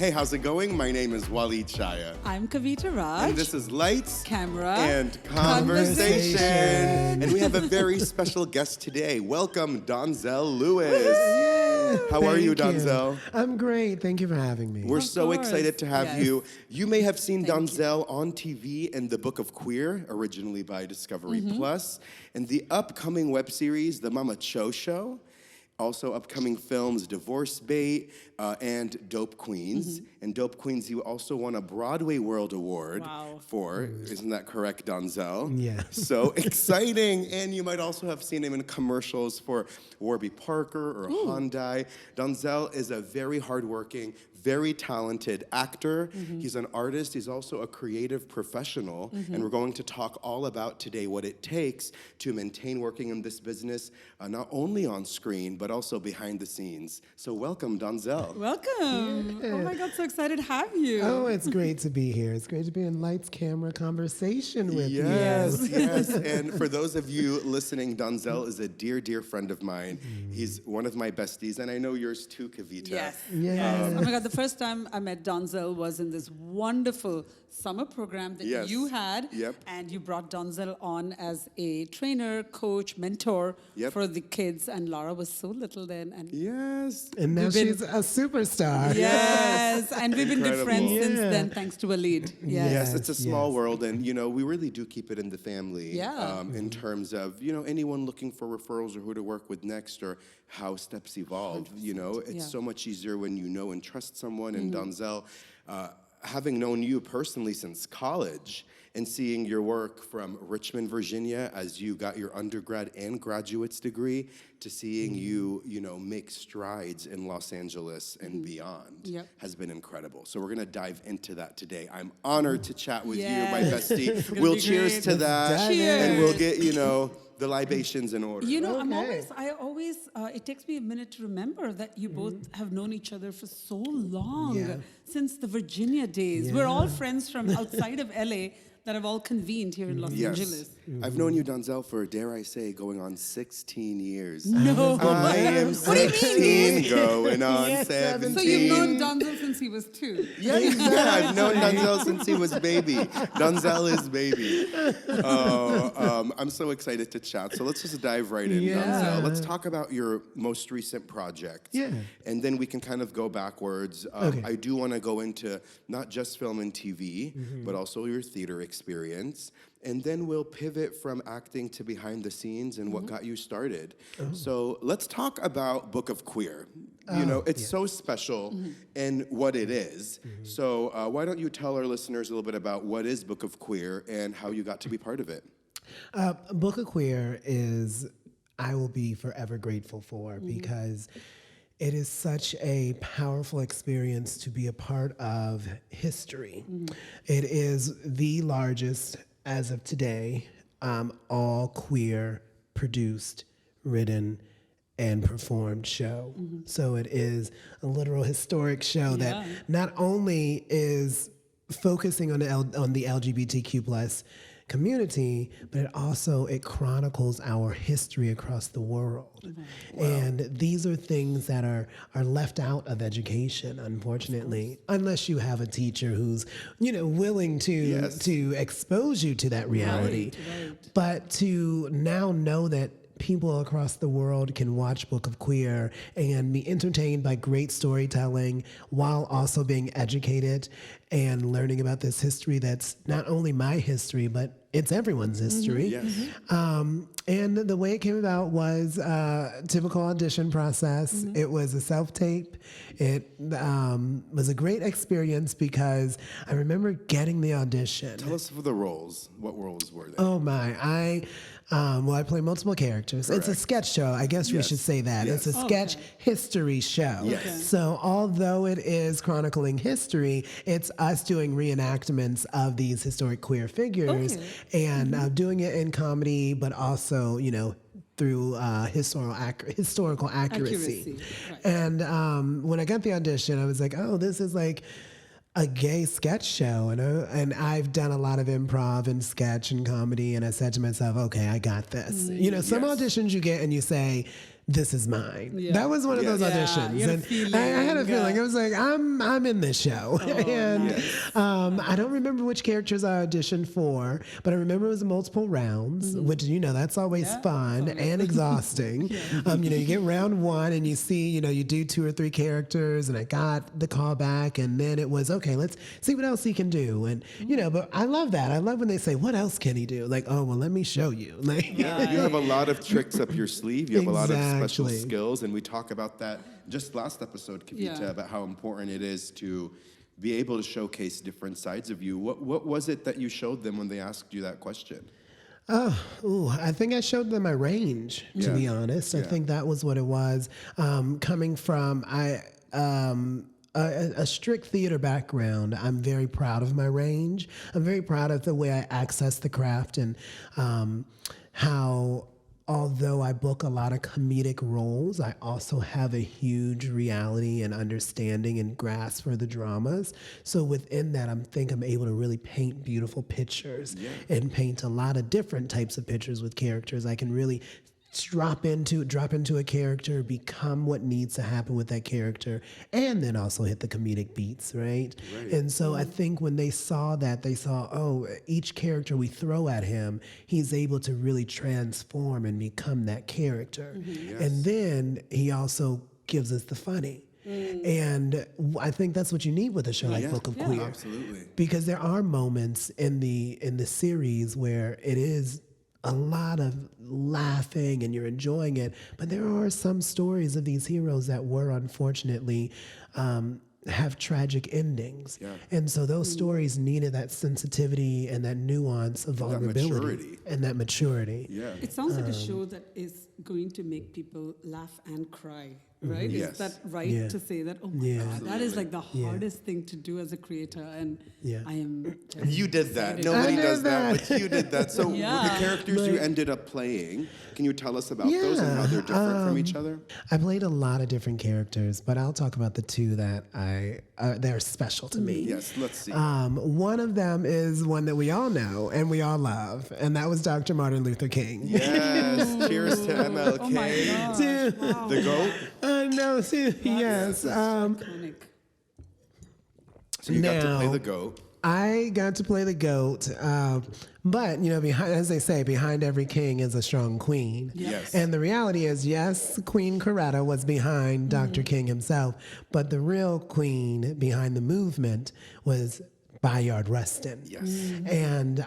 Hey, how's it going? My name is Walid Shaya. I'm Kavita Raj. And this is Lights, Camera, and Conversation. And we have a very special guest today. Welcome, Donzell Lewis. How are you, Donzell? I'm great. Thank you for having me. We're so excited to have you. You may have seen Thank Donzell on TV in The Book of Queer, originally by Discovery Plus, and the upcoming web series, The Mama Cho Show. Also upcoming films, Divorce Bait and Dope Queens. And Dope Queens, you also won a BroadwayWorld Award for. Isn't that correct, Donzell? Yeah. So exciting. And you might also have seen him in commercials for Warby Parker or Hyundai. Donzell is a very hardworking, very talented actor. He's an artist. He's also a creative professional. And we're going to talk all about today what it takes to maintain working in this business, not only on screen, but also behind the scenes. So welcome, Donzell. Welcome. Oh my God, so excited to have you. Oh, it's great to be here. It's great to be in Lights, Camera, Conversation with you. Yes. And for those of you listening, Donzell is a dear, dear friend of mine. He's one of my besties, and I know yours too, Kavita. Yes. Yes. Oh my God, the first time I met Donzell was in this wonderful summer program that you had. And you brought Donzell on as a trainer, coach, mentor for the kids. And Laura was so little then. And And now she's a superstar. Yes. And we've been good friends since then, thanks to Walid. Yes, it's a small world, and we really do keep it in the family. In terms of anyone looking for referrals or who to work with next or how steps evolve. It's so much easier when you know and trust someone. And Donzell, having known you personally since college and seeing your work from Richmond, Virginia, as you got your undergrad and graduate's degree, to seeing you, make strides in Los Angeles and beyond has been incredible. So we're gonna dive into that today. I'm honored to chat with you, my bestie. We'll cheers to that. Cheers. And we'll get, the libations in order. I always, it takes me a minute to remember that you both have known each other for so long, since the Virginia days. We're all friends from outside of LA that have all convened here in Los Angeles. I've known you, Donzell, for, dare I say, going on 16 years. No. I am 16 going on 17. So you've known Donzell since he was 2. Yeah, I've known Donzell since he was baby. Donzell is baby. I'm so excited to chat. So let's just dive right in, Donzell. Let's talk about your most recent project. And then we can kind of go backwards. I do want to go into not just film and TV, but also your theater experience. And then we'll pivot from acting to behind the scenes and what got you started. So let's talk about Book of Queer. It's so special in what it is. So why don't you tell our listeners a little bit about what is Book of Queer and how you got to be part of it? Book of Queer is, I will be forever grateful for because it is such a powerful experience to be a part of history. It is the largest, as of today, all queer produced, written, and performed show. So it is a literal historic show that not only is focusing on the LGBTQ plus community, but it chronicles our history across the world. And these are things that are left out of education, unfortunately, unless you have a teacher who's, willing to expose you to that reality. But to now know that people across the world can watch Book of Queer and be entertained by great storytelling while also being educated and learning about this history that's not only my history, but it's everyone's history. And the way it came about was a typical audition process. It was a self-tape. It was a great experience because I remember getting the audition. Tell us for the roles. What roles were they? Oh my, I play multiple characters. Correct. It's a sketch show. I guess we should say that. It's a sketch history show. So although it is chronicling history, it's us doing reenactments of these historic queer figures and doing it in comedy, but also, through historical accuracy. And when I got the audition, I was like, oh, this is like a gay sketch show, and I've done a lot of improv and sketch and comedy, and I said to myself, okay, I got this. Some auditions you get and you say, this is mine. Yeah. That was one of those auditions. You had a And feeling, I had a feeling. I was like, I'm in this show. And I don't remember which characters I auditioned for, but I remember it was multiple rounds, which, that's always fun and exhausting. You get round one and you see, you do 2 or 3 characters, and I got the call back, and then it was, okay, let's see what else he can do. And, but I love that. I love when they say, what else can he do? Like, oh, well, let me show you. Like, you have a lot of tricks up your sleeve. You have a lot of special skills, and we talk about that just last episode, Kavita, about how important it is to be able to showcase different sides of you. What was it that you showed them when they asked you that question? I think I showed them my range, to be honest. I think that was what it was. Coming from a strict theater background, I'm very proud of my range. I'm very proud of the way I access the craft, and how, although I book a lot of comedic roles, I also have a huge reality and understanding and grasp for the dramas. So within that, I'm able to really paint beautiful pictures and paint a lot of different types of pictures with characters. I can really drop into a character, become what needs to happen with that character, and then also hit the comedic beats, right? And so I think when they saw that, they saw, oh, each character we throw at him, he's able to really transform and become that character. And then he also gives us the funny. And I think that's what you need with a show like Book of Queer. Absolutely. Because there are moments in the series where it is a lot of laughing and you're enjoying it, but there are some stories of these heroes that were unfortunately have tragic endings. And so those stories needed that sensitivity and that nuance of vulnerability and that maturity. It sounds like a show that is going to make people laugh and cry. Right? Is that right to say that? Oh my God, that is like the hardest thing to do as a creator, and I am. You did that. Nobody does that, but you did that. So the characters you ended up playing, can you tell us about those and how they're different from each other? I played a lot of different characters, but I'll talk about the 2 that they're special to me. Yes, let's see. One of them is one that we all know and we all love, and that was Dr. Martin Luther King. Yes, cheers to MLK. Oh my gosh. Wow. The GOAT. No, see, yes. Iconic. So you got to play the GOAT. I got to play the GOAT, but behind, as they say, behind every king is a strong queen. Yes. And the reality is, yes, Queen Coretta was behind Dr. King himself, but the real queen behind the movement was Bayard Rustin. Yes. And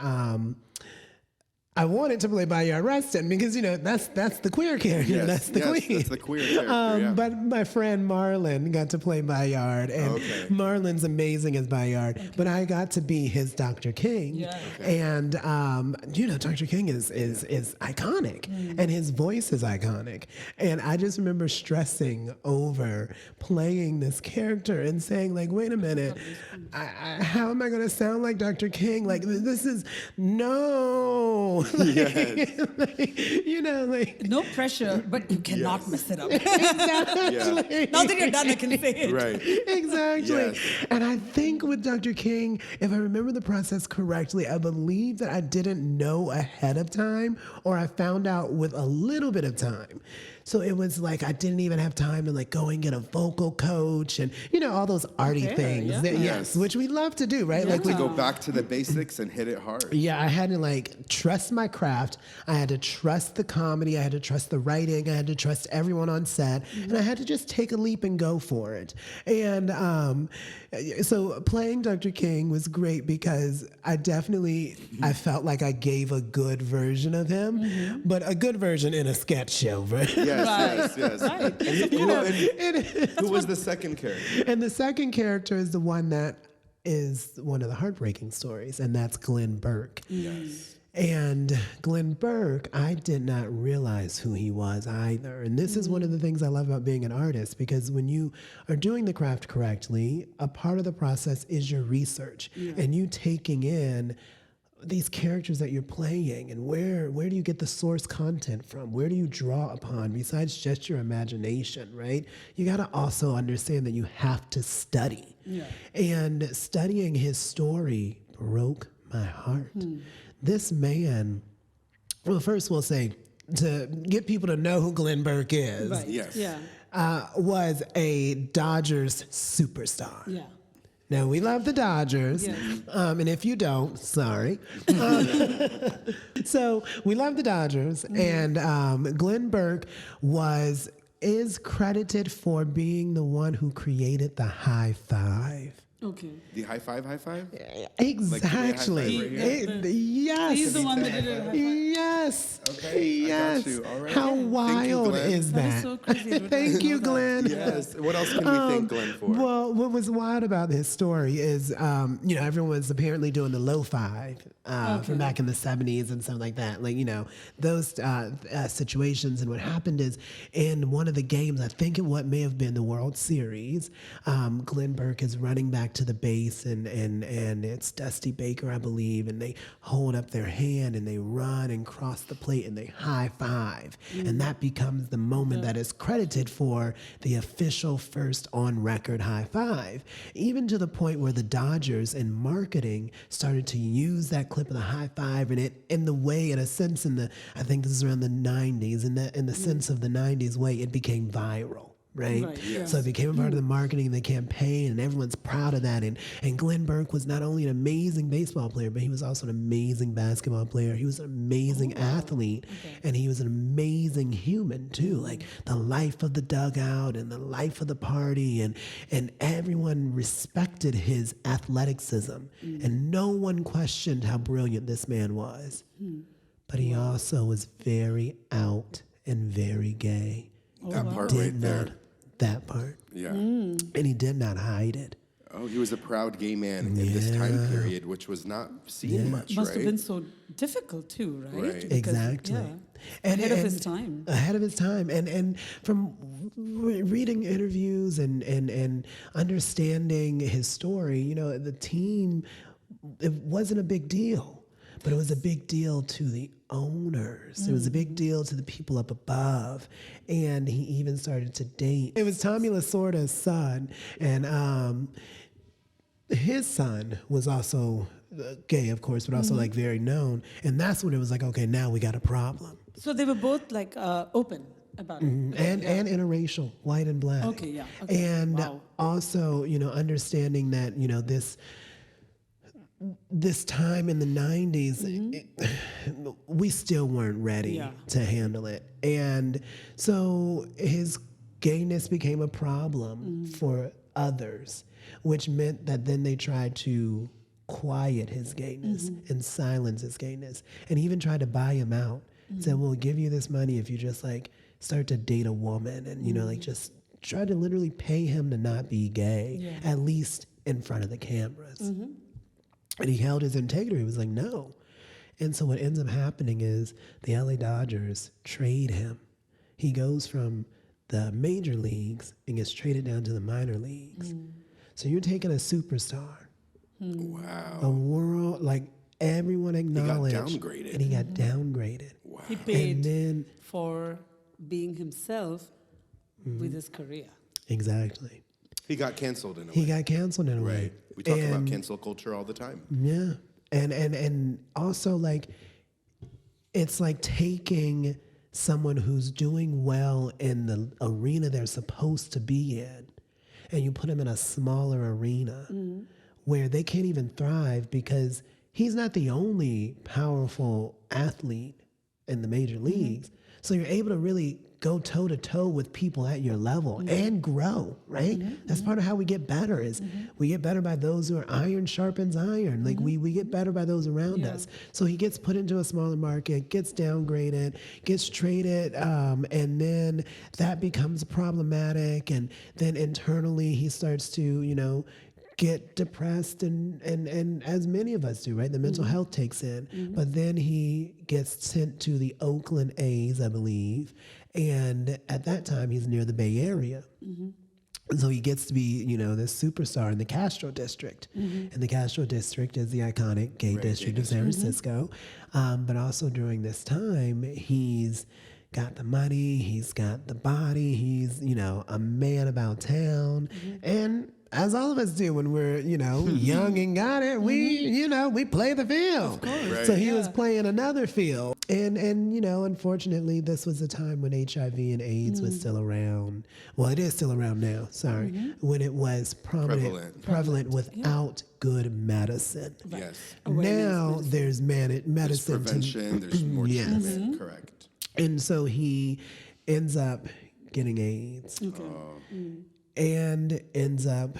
I wanted to play Bayard Rustin because, that's the queer character. That's the queen. That's the queer character, But my friend Marlon got to play Bayard, and Marlon's amazing as Bayard, but I got to be his Dr. King. And, Dr. King is iconic, and his voice is iconic. And I just remember stressing over playing this character and saying, like, wait a minute, how am I going to sound like Dr. King? Like, this is, no. No pressure, but you cannot mess it up. Exactly. Now that you're done, I can say it. Right. Exactly. And I think with Dr. King, if I remember the process correctly, I believe that I didn't know ahead of time, or I found out with a little bit of time. So it was like I didn't even have time to like go and get a vocal coach and all those arty things. Yes, which we love to do, right? Like to go back to the basics and hit it hard. Yeah, I had to like trust my craft. I had to trust the comedy. I had to trust the writing. I had to trust everyone on set, and I had to just take a leap and go for it. And so playing Dr. King was great because I felt like I gave a good version of him, but a good version in a sketch show. Yes. Right. And who was the second character? And the second character is the one that is one of the heartbreaking stories, and that's Glenn Burke. Yes. And Glenn Burke, I did not realize who he was either. And this is one of the things I love about being an artist, because when you are doing the craft correctly, a part of the process is your research and you taking in these characters that you're playing, and where do you get the source content from? Where do you draw upon besides just your imagination, right? You got to also understand that you have to study. And studying his story broke my heart. This man, well, first we'll say to get people to know who Glenn Burke is, Right. Yes. Yeah. Was a Dodgers superstar. Yeah. Now, we love the Dodgers, Yes. and if you don't, sorry. So we love the Dodgers, and Glenn Burke is credited for being the one who created the high five. Okay. The high five, high five? Exactly. Like, right Yes. He's the one that did it. Yes. Okay, Yes. I got you. All right. How Thank you, wild Glenn. is That that? is so crazy. Thank you, Glenn. Yes. What else can we thank Glenn for? Well, what was wild about his story is, everyone was apparently doing the lo-fi from back in the 70s and stuff like that. Like, those situations. And what happened is in one of the games, I think what may have been the World Series, Glenn Burke is running back to the base and it's Dusty Baker, I believe, and they hold up their hand and they run and cross the plate and they high five. And that becomes the moment that is credited for the official first on record high five. Even to the point where the Dodgers in marketing started to use that clip of the high five and it in the way, in a sense, I think this is around the 90s, in the sense of the 90s way, it became viral. Right? Yeah. So it became a part of the marketing and the campaign, and everyone's proud of that. And Glenn Burke was not only an amazing baseball player, but he was also an amazing basketball player. He was an amazing athlete, and he was an amazing human too. Like the life of the dugout and the life of the party, and everyone respected his athleticism, and no one questioned how brilliant this man was. But he also was very out and very gay. That part right there. That part. Yeah. And he did not hide it. Oh, he was a proud gay man in this time period, which was not seen much, Must right? have been so difficult too, right? Right. Because, Exactly. yeah, And, ahead of his time. Ahead of his time. And from reading interviews and understanding his story, the team, it wasn't a big deal. But it was a big deal to the owners. It was a big deal to the people up above. And he even started to date. It was Tommy Lasorda's son. And his son was also gay, of course, but also like very known. And that's when it was like, okay, now we got a problem. So they were both like open about it. And interracial, white and black. Okay, yeah. Okay. And Wow. also, understanding that, this time in the 90s, we still weren't ready to handle it. And so his gayness became a problem for others, which meant that then they tried to quiet his gayness and silence his gayness, and even tried to buy him out. Said, we'll give you this money if you just start to date a woman and, just try to literally pay him to not be gay, at least in front of the cameras. And he held his integrity. He was like, no. And so what ends up happening is the LA Dodgers trade him. He goes from the major leagues and gets traded down to the minor leagues. So you're taking a superstar. Wow. A world, like everyone acknowledged. He got downgraded. And he got downgraded. Wow. He paid And then, for being himself with his career. exactly. He got canceled in a way. He got canceled in a way. Right. We talk about cancel culture all the time. Yeah. And also it's like taking someone who's doing well in the arena they're supposed to be in, and you put them in a smaller arena where they can't even thrive because he's not the only powerful athlete in the major leagues. So you're able to really go toe to toe with people at your level and grow, right? That's part of how we get better is we get better by those who are iron sharpens iron. Like we get better by those around us. So he gets put into a smaller market, gets downgraded, gets traded, and then that becomes problematic. And then internally he starts to, get depressed and as many of us do, right? The mental health takes in. But then he gets sent to the Oakland A's, I believe. And at that time he's near the Bay Area. And so he gets to be, this superstar in the Castro District. And the Castro District is the iconic gay district of San Francisco. But also during this time, he's got the money, he's got the body, he's, a man about town. And as all of us do when we're, young and got it, we play the field. Right. So he was playing another field. And unfortunately, this was a time when HIV and AIDS was still around. Well, it is still around now, sorry. When it was prevalent without good medicine. Right. Yes. Now there's medicine. There's prevention, there's more treatment, correct. And so he ends up getting AIDS. And ends up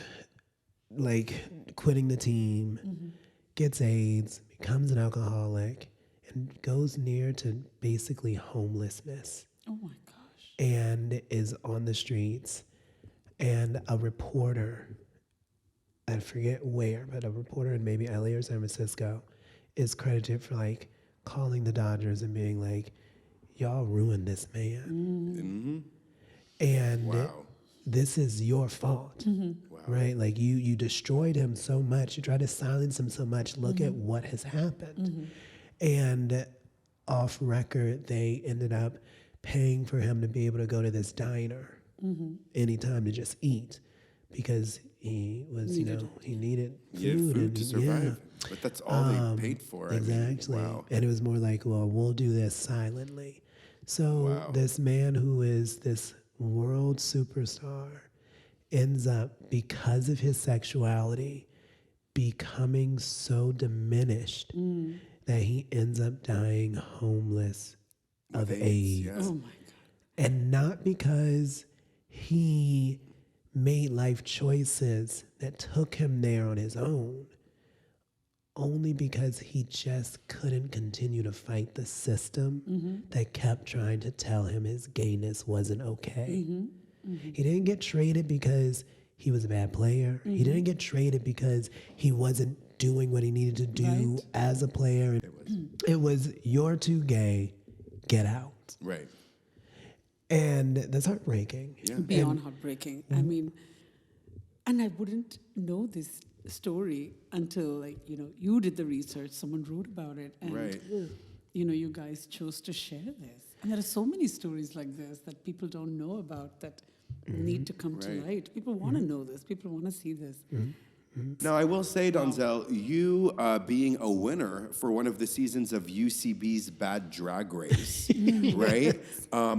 quitting the team, gets AIDS, becomes an alcoholic, and goes near to basically homelessness. Oh my gosh. And is on the streets. And a reporter, I forget where, but a reporter in maybe LA or San Francisco is credited for calling the Dodgers and being like, y'all ruined this man. And this is your fault, right? You destroyed him so much. You tried to silence him so much. Look at what has happened. And off record, they ended up paying for him to be able to go to this diner anytime to just eat because he was, he needed food to survive. But that's all they paid for. Exactly. And it was more like, well, we'll do this silently. So this man who is this world superstar ends up, because of his sexuality, becoming so diminished that he ends up dying homeless of AIDS. Yes. Oh my God. And not because he made life choices that took him there on his own, only because he just couldn't continue to fight the system that kept trying to tell him his gayness wasn't okay. He didn't get traded because he was a bad player. He didn't get traded because he wasn't doing what he needed to do as a player. It was, you're too gay, get out. Right. And that's heartbreaking. Yeah. Beyond heartbreaking. I mean, and I wouldn't know this story until you did the research, someone wrote about it, and you guys chose to share this. And there are so many stories like this that people don't know about that need to come to light. People want to know this. People want to see this. Now, I will say, Donzell, you being a winner for one of the seasons of UCB's Bad Drag Race, right?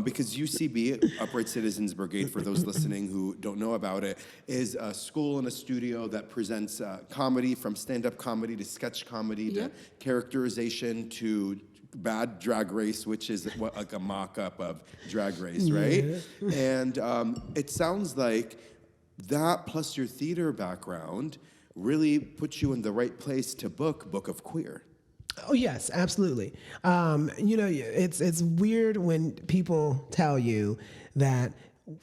Because UCB, Upright Citizens Brigade, for those listening who don't know about it, is a school and a studio that presents comedy, from stand-up comedy to sketch comedy to characterization to Bad Drag Race, which is like a mock-up of Drag Race, right? And it sounds like that plus your theater background really puts you in the right place to Book of Queer. Oh yes, absolutely. It's weird when people tell you that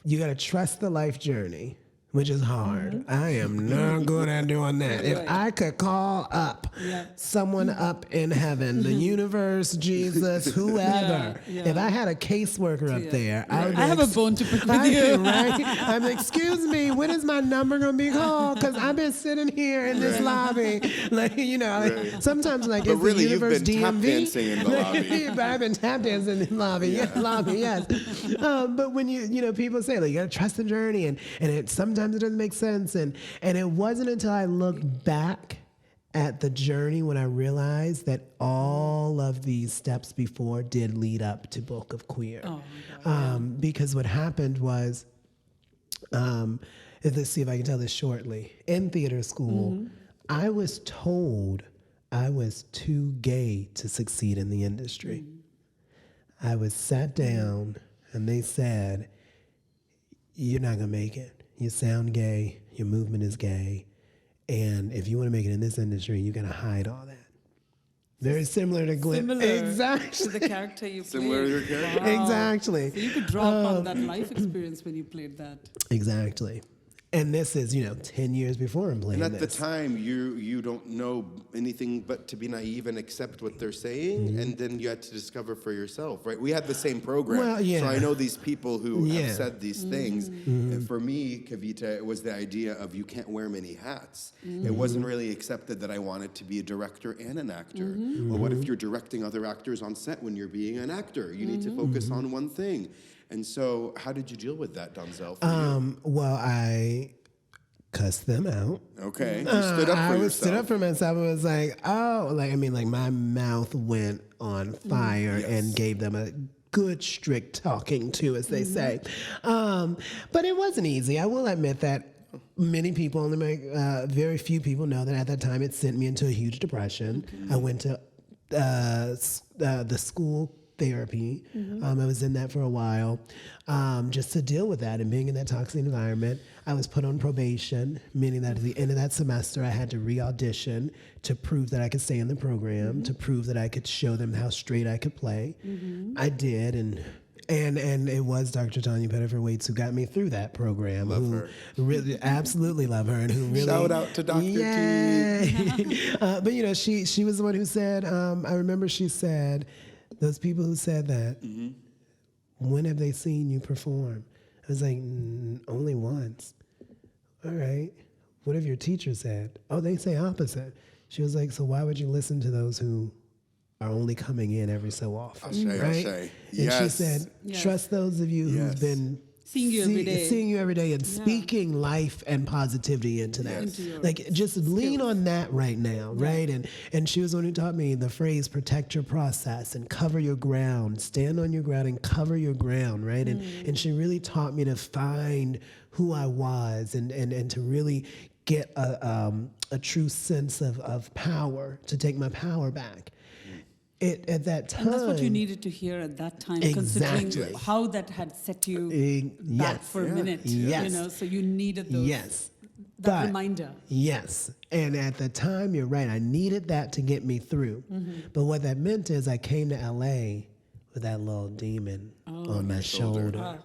you got to trust the life journey, which is hard. I am not good at doing that. If I could call up someone up in heaven, the universe, Jesus, whoever, if I had a caseworker up there, I have a bone to pick with you. Right? I'm like, excuse me, when is my number going to be called? Because I've been sitting here in this lobby. Sometimes But it's really, the universe you've been tap dancing in the lobby. But I've been tap dancing in the lobby. Yes. But when people say, you got to trust the journey, and it sometimes it doesn't make sense. And it wasn't until I looked back at the journey when I realized that all of these steps before did lead up to Book of Queer. Oh my God, because what happened was, let's see if I can tell this shortly. In theater school, I was told I was too gay to succeed in the industry. I was sat down and they said, you're not gonna make it. You sound gay, your movement is gay, and if you want to make it in this industry, you gotta hide all that. Very similar to Glenn. Exactly. To the character you played. Similar to your character. Wow. Exactly. So you could draw upon that life experience when you played that. Exactly. And this is, 10 years before I'm playing And at the time, you don't know anything but to be naive and accept what they're saying, and then you had to discover for yourself, right? We had the same program, so I know these people who have said these things. And for me, Kavita, it was the idea of you can't wear many hats. It wasn't really accepted that I wanted to be a director and an actor. Well, what if you're directing other actors on set when you're being an actor? You need to focus on one thing. And so how did you deal with that, Donzell, for you? Well, I cussed them out. Okay. You stood up for yourself. Stood up for myself and was like, oh, my mouth went on fire and gave them a good strict talking to, as they say. But it wasn't easy. I will admit that many people, very few people know that at that time it sent me into a huge depression. I went to the school therapy. I was in that for a while, just to deal with that and being in that toxic environment. I was put on probation, meaning that at the end of that semester, I had to re-audition to prove that I could stay in the program, to prove that I could show them how straight I could play. I did, and it was Dr. Tanya Pettiford-Waits who got me through that program. Love her. Really, absolutely love her, and who really shout out to Dr. T. But she was the one who said. I remember she said, those people who said that. When have they seen you perform? I was like, only once. All right. What have your teachers said? Oh, they say opposite. She was like, so why would you listen to those who are only coming in every so often? Right? Ashe. And she said, trust those of you who've been seeing you every day and speaking life and positivity into that. Like, just lean on that right now, right? And she was the one who taught me the phrase, protect your process and cover your ground. Stand on your ground and cover your ground, right? And she really taught me to find who I was and to really get a true sense of power, to take my power back. At that time, and that's what you needed to hear at that time, considering how that had set you back for a minute. So you needed those, that reminder. Yes, and at the time, you're right. I needed that to get me through. But what that meant is I came to LA with that little demon on my shoulder.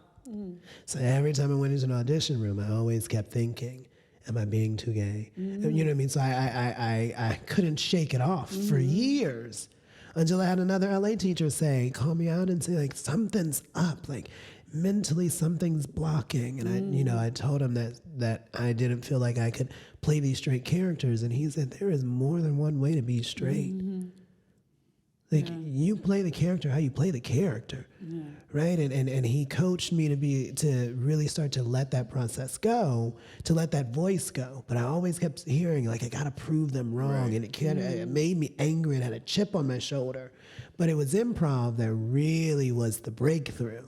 So every time I went into an audition room, I always kept thinking, am I being too gay? You know what I mean? So I couldn't shake it off for years. Until I had another LA teacher call me out and say, like, something's up, like mentally something's blocking. And I told him that I didn't feel like I could play these straight characters. And he said, there is more than one way to be straight. Like, you play the character how you play the character, right? And he coached me to really start to let that process go, to let that voice go. But I always kept hearing, like, I got to prove them wrong. And it made me angry and had a chip on my shoulder. But it was improv that really was the breakthrough.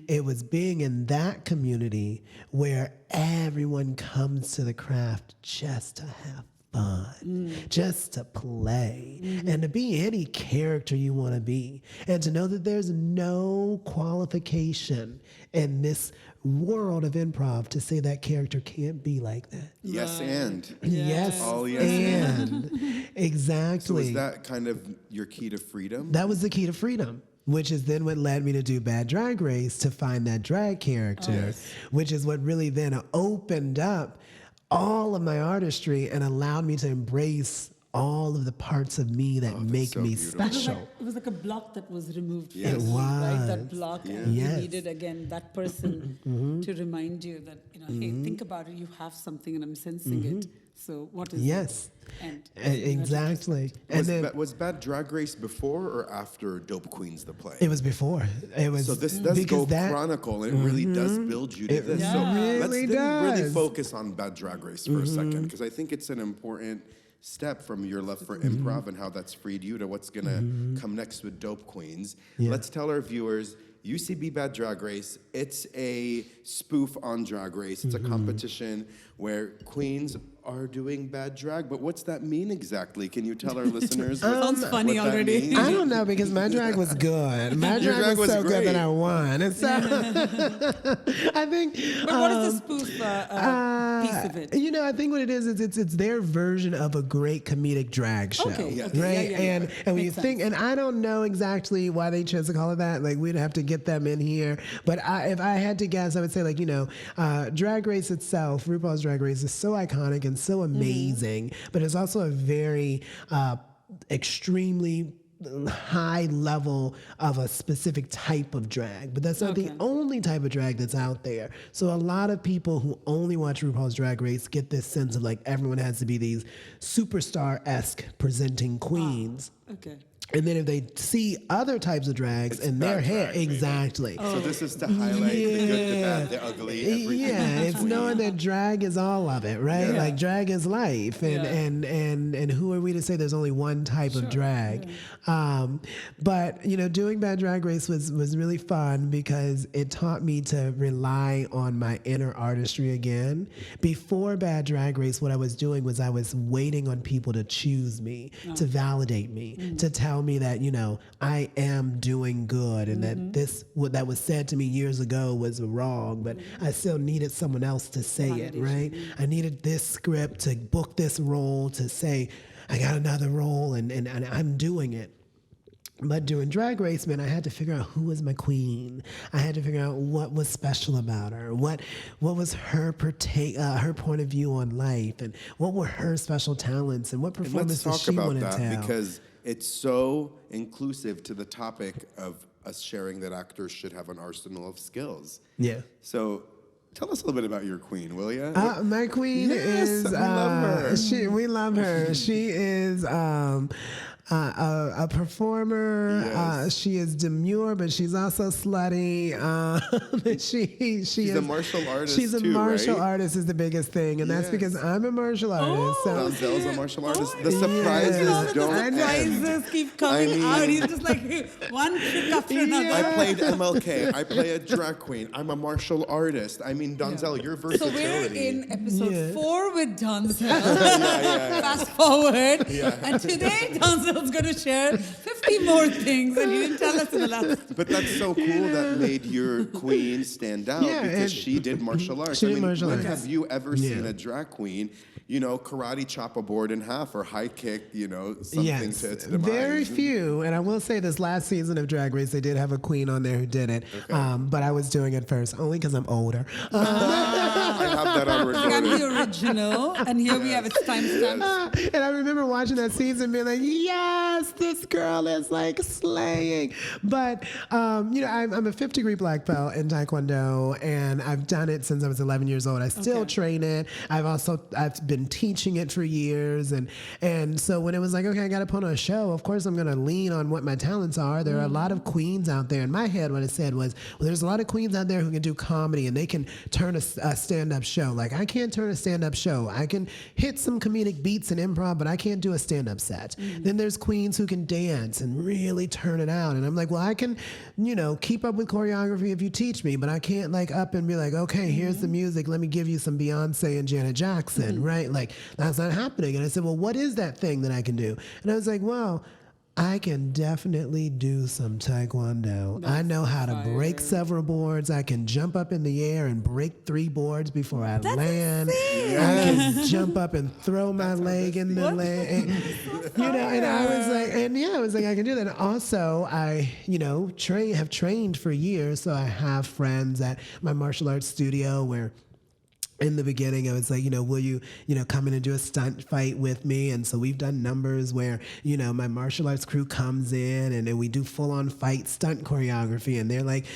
It was being in that community where everyone comes to the craft just to have fun, just to play, and to be any character you want to be, and to know that there's no qualification in this world of improv to say that character can't be like that. Yes, and. Yes, all yes and. Exactly. So is that kind of your key to freedom? That was the key to freedom. Which is then what led me to do Bad Drag Race, to find that drag character, which is what really then opened up all of my artistry and allowed me to embrace all of the parts of me that make me special. It was like a block that was removed. It was. Right? That block. And you needed, again, that person to remind you that, hey, think about it. You have something and I'm sensing it. So what is it? And exactly. Was Bad Drag Race before or after Dope Queens, the play? It was before. It was. So this does go chronicle, and it really does build you to this. So let's really focus on Bad Drag Race for a second, because I think it's an important step from your love for improv and how that's freed you to what's going to come next with Dope Queens. Let's tell our viewers, UCB Bad Drag Race, it's a spoof on Drag Race. It's a competition where queens are doing bad drag, but what's that mean exactly? Can you tell our listeners sounds funny already. I don't know, because my drag was good. My drag was so good that I won. And so I think. But what is the spoof piece of it? I think what it is it's their version of a great comedic drag show. Okay. Right? And when you think, and I don't know exactly why they chose to call it that. Like, we'd have to get them in here. But if I had to guess, I would say, Drag Race itself, RuPaul's Drag Race, is so iconic and so amazing, but it's also a very extremely high level of a specific type of drag, but that's not the only type of drag that's out there. So a lot of people who only watch RuPaul's Drag Race get this sense of like everyone has to be these superstar-esque presenting queens. And then if they see other types of drags in their head, exactly. So this is to highlight the good, the bad, the ugly, everything. Yeah, it's knowing that drag is all of it, right? Yeah. Like drag is life, and who are we to say there's only one type of drag? But doing Bad Drag Race was really fun because it taught me to rely on my inner artistry again. Before Bad Drag Race, what I was doing was I was waiting on people to choose me, to validate me, to tell me that I am doing good, and that what that was said to me years ago was wrong, but I still needed someone else to say it, right? I needed this script to book this role, to say I got another role, and I'm doing it. But during Drag Race, man, I had to figure out who was my queen. I had to figure out what was special about her, what was her her point of view on life, and what were her special talents, and what performances she wanted to tell. Let's talk about that because it's so inclusive to the topic of us sharing that actors should have an arsenal of skills. Yeah. So tell us a little bit about your queen, will you? My queen is... we love her. We love her. She is... a performer. Yes. She is demure, but she's also slutty. She's a martial artist. She's a too, martial right? artist is the biggest thing, and that's because I'm a martial artist. So Donzell's a martial artist. The surprises don't The surprises end. keep coming out. He's just like one trick after another. I played MLK. I play a drag queen. I'm a martial artist. I mean, Donzell, your So versatility. we're in episode 4 with Donzell. Yeah. Fast forward. And today Donzell's going to share 50 more things that you didn't tell us in the last. But that's so cool that made your queen stand out because she did martial arts. She did martial arts. Have you ever seen a drag queen, karate chop a board in half or high kick, something to its demise? Very few. And I will say this last season of Drag Race, they did have a queen on there who did it. Okay. But I was doing it first, only because I'm older. I have that on recording. I'm the original, and here we have its timestamps. And I remember watching that season and being like, yes, this girl is like slaying. But, I'm a 5th-degree black belt in Tae Kwon Do, and I've done it since I was 11 years old. I still train it. I've been teaching it for years. And so when it was like, okay, I got to put on a show, of course I'm going to lean on what my talents are. There are a lot of queens out there. In my head, what it said was, well, there's a lot of queens out there who can do comedy, and they can turn a stand-up show. Like, I can't turn a stand-up show. I can hit some comedic beats and improv, but I can't do a stand-up set. Then there's queens who can dance and really turn it out. And I'm like, well, I can, keep up with choreography if you teach me, but I can't up and be like, okay, here's the music. Let me give you some Beyonce and Janet Jackson, right? Like, that's not happening. And I said, well, what is that thing that I can do? And I was like, well, I can definitely do some Tae Kwon Do. I know how to break several boards. I can jump up in the air and break 3 boards before I land. Insane. I can jump up and throw my leg in the leg. And I was like, I can do that. And also, I, have trained for years. So I have friends at my martial arts studio where in the beginning, I was like, will you, come in and do a stunt fight with me? And so we've done numbers where, my martial arts crew comes in and then we do full-on fight stunt choreography. And they're like,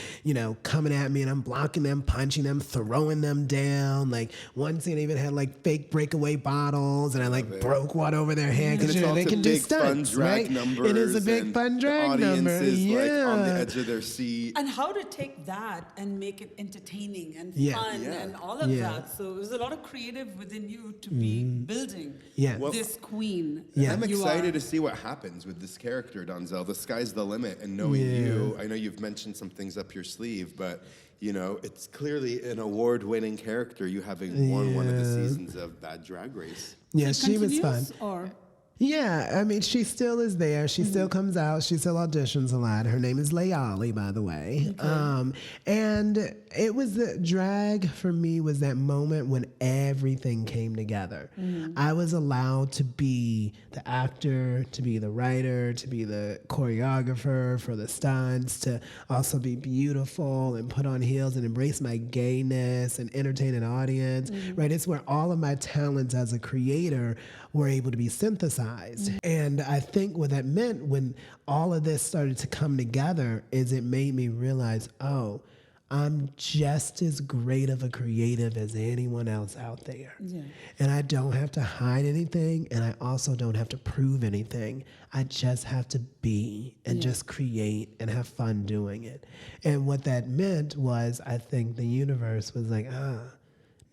coming at me and I'm blocking them, punching them, throwing them down. Like one scene even had fake breakaway bottles and I broke one over their head because, they can do stunts, right? It is a big fun drag number. Yeah. On the edge of their seat. And how to take that and make it entertaining and fun and all of that. So there's a lot of creative within you to be building this queen. Yeah. I'm excited to see what happens with this character, Donzell. The sky's the limit. And knowing you, I know you've mentioned some things up your sleeve, but it's clearly an award-winning character, you having won one of the seasons of Bad Drag Race. Yeah, she was fun. Or? Yeah, I mean, she still is there. She still comes out. She still auditions a lot. Her name is Layali, by the way. Okay. And it was the drag for me was that moment when everything came together. I was allowed to be the actor, to be the writer, to be the choreographer for the stunts, to also be beautiful and put on heels and embrace my gayness and entertain an audience, right? It's where all of my talents as a creator were able to be synthesized. And I think what that meant when all of this started to come together is it made me realize, oh, I'm just as great of a creative as anyone else out there. Yeah. And I don't have to hide anything, and I also don't have to prove anything. I just have to be and just create and have fun doing it. And what that meant was I think the universe was like,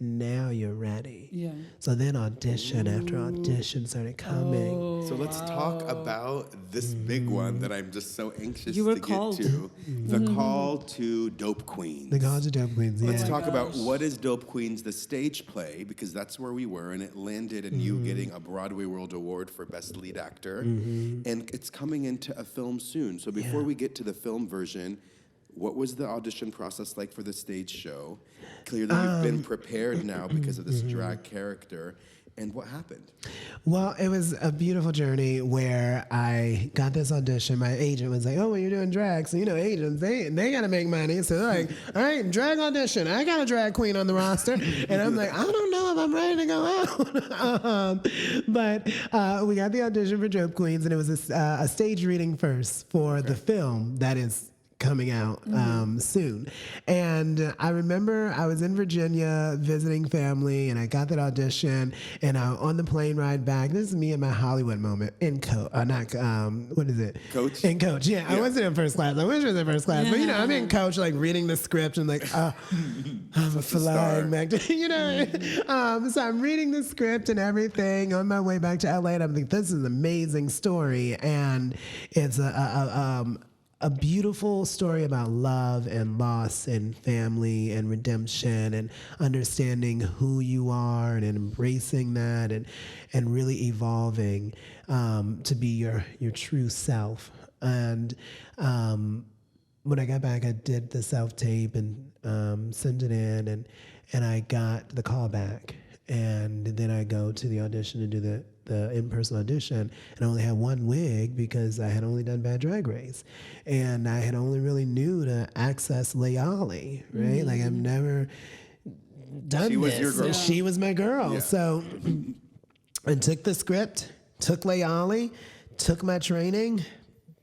now you're ready. Yeah. So then audition after audition started coming. So let's talk about this big one that I'm just so anxious You were to called. get to. The Call to Dope Queens. The Call to Dope Queens, yeah. Let's talk about what is Dope Queens, the stage play, because that's where we were, and it landed in you getting a BroadwayWorld Award for Best Lead Actor. And it's coming into a film soon. So before we get to the film version, what was the audition process like for the stage show? Clearly, you've been prepared now because of this drag character. And what happened? Well, it was a beautiful journey where I got this audition. My agent was like, "Oh, well, you're doing drag, so you know agents they got to make money." So they're like, "All right, drag audition. I got a drag queen on the roster," and I'm like, "I don't know if I'm ready to go out." But we got the audition for Dope Queens, and it was a stage reading first for the film that is coming out soon. And I remember I was in Virginia visiting family, and I got that audition, and on the plane ride back, this is me in my Hollywood moment, in coach, what is it? Coach? In coach, yeah. I wasn't in first class. I wish I was in first class, but you know, I'm in coach, like reading the script, and like, I'm flying back to, you know. So I'm reading the script and everything on my way back to LA, and I'm like, this is an amazing story, and it's a beautiful story about love and loss and family and redemption and understanding who you are and embracing that and really evolving to be your true self. And when I got back, I did the self-tape and sent it in, and I got the call back. And then I go to the audition to do the in-person audition, and I only had one wig because I had only done Bad Drag Race, and I had only really knew to access Layali, right? Like I've never done She was this. your girl. She was my girl. Yeah. So I took the script, took Layali, took my training,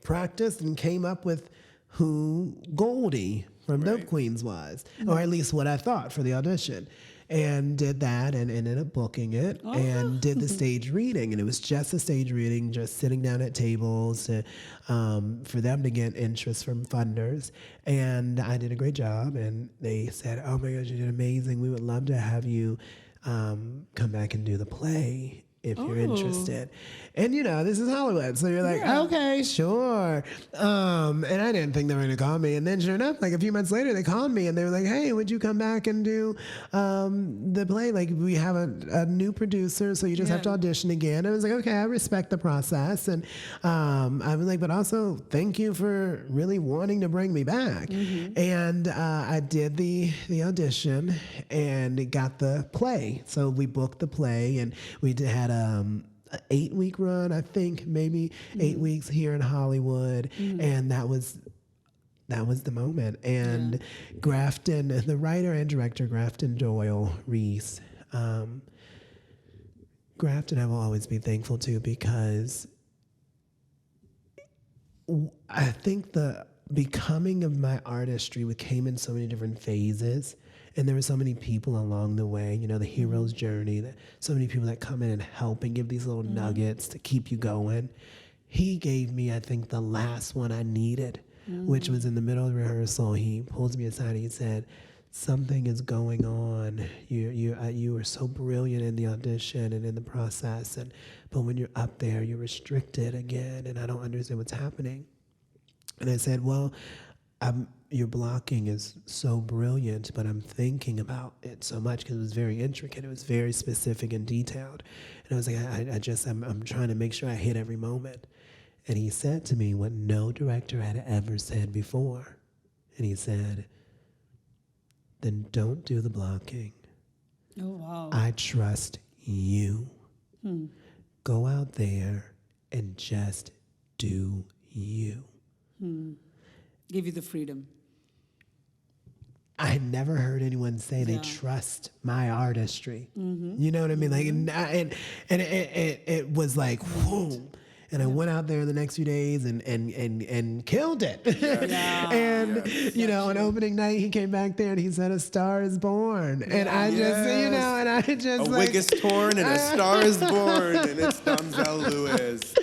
practiced, and came up with who Goldie from Dope Queens was, or at least what I thought for the audition. And did that and ended up booking it and did the stage reading. And it was just a stage reading, just sitting down at tables to, for them to get interest from funders. And I did a great job. And they said, "Oh my gosh, you did amazing. We would love to have you come back and do the play if you're interested." And you know, this is Hollywood, so you're like, okay, sure. And I didn't think they were gonna call me. And then sure enough, like a few months later, they called me and they were like, "Hey, would you come back and do the play? Like we have a new producer, so you just have to audition again." And I was like, okay, I respect the process. And I was like, but also thank you for really wanting to bring me back. And I did the audition and got the play. So we booked the play, and we had an 8-week run, I think, maybe 8 weeks here in Hollywood, and that was the moment. And Grafton, the writer and director, Grafton Doyle Reese, Grafton I will always be thankful to, because I think the becoming of my artistry came in so many different phases. And there were so many people along the way, you know, the hero's journey, so many people that come in and help and give these little nuggets to keep you going. He gave me, I think, the last one I needed, which was in the middle of rehearsal. He pulls me aside and he said, "Something is going on. You were so brilliant in the audition and in the process, but when you're up there, you're restricted again, and I don't understand what's happening." And I said, "Well, your blocking is so brilliant, but I'm thinking about it so much because it was very intricate. It was very specific and detailed." And I was like, I'm trying to make sure I hit every moment." And he said to me what no director had ever said before. And he said, "Then don't do the blocking. Oh, wow. I trust you. Go out there and just do you." Give you the freedom. I had never heard anyone say they trust my artistry. You know what I mean? Like, and it was like, whoa. And I went out there the next few days and killed it. And, you know, on opening night, he came back there and he said, "A Star is Born." And I just, you know, and I just a wig is torn and a star is born, and it's Donzell Lewis.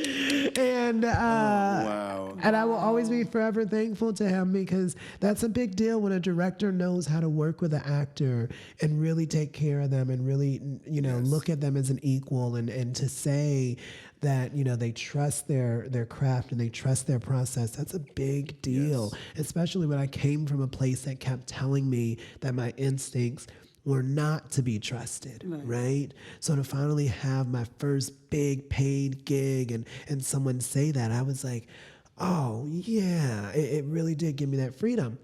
And wow. And I will always be forever thankful to him, because that's a big deal when a director knows how to work with an actor and really take care of them and really, you know, look at them as an equal, and to say that, you know, they trust their craft and they trust their process. That's a big deal, especially when I came from a place that kept telling me that my instincts were not to be trusted, right? So to finally have my first big paid gig and someone say that, I was like, oh yeah, it really did give me that freedom.